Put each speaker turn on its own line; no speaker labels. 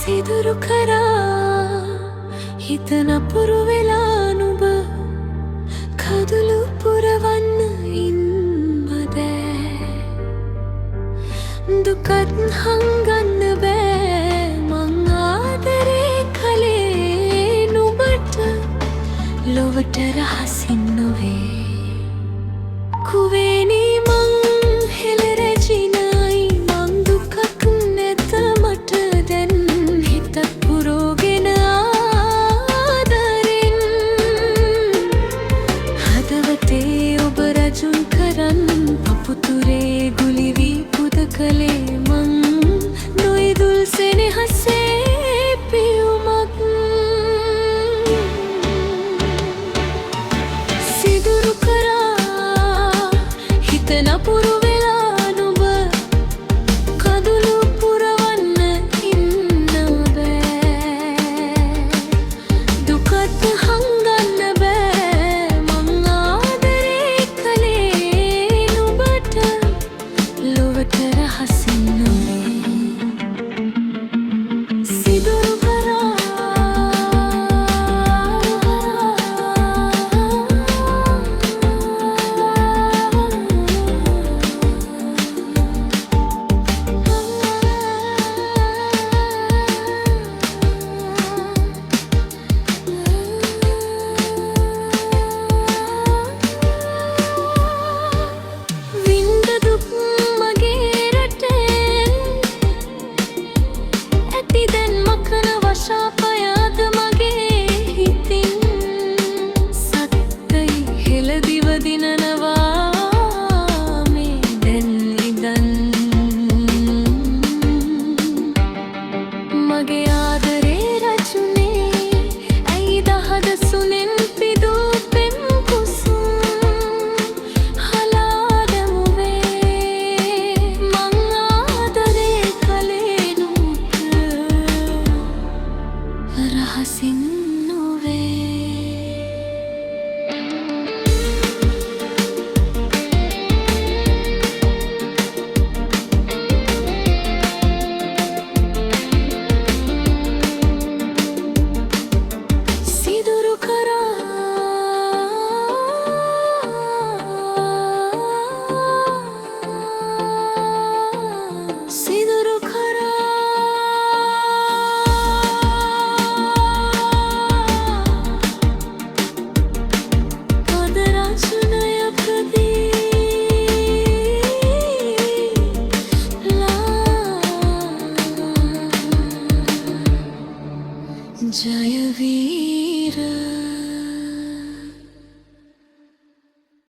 සිදුරු කරා හිත නපුරු වෙලා නුඹ කඳුළු පුරවන්න ඉන්මදෑ දුකත් හංගන්න බෑ මං ආදරේ කලේ නුඹට ලොවට රහසින් නොවේ කුවේනි මං හෙළරැජිනයි මං දුකක් නැත මට දැන් හිතත් පුරෝගෙන ආදරෙන් හදවතේ ඔබ රජුන් කරන් පපුතුරේ ගුලි වී පුද කලේ මං නොයිදුල් සෙනෙහසේ පියුමක් සිදුරු කරා හිත නපුරු වෙලා නුඹ කඳුළු පුරවන්න ඉන්න බෑ දුකත් හංගන්න බෑ මං ආදරේ කලේ නුඹට ලොවට රහසින් නොවේ සිදුරු ශාපයද මගේ හිතින් සත්තයි හෙළදිව දිනනවා මේ දැන් ඉදන් මගේ ආදරේ රජුනේ ඇයි දහද සුනෙන් පිදූ පෙම් කුසුම් හලා දැමුවේ මං ආදරේ කලේ නුඹට රහසින් නොවේ සිදුරු කරා සිදුරු जय वीर।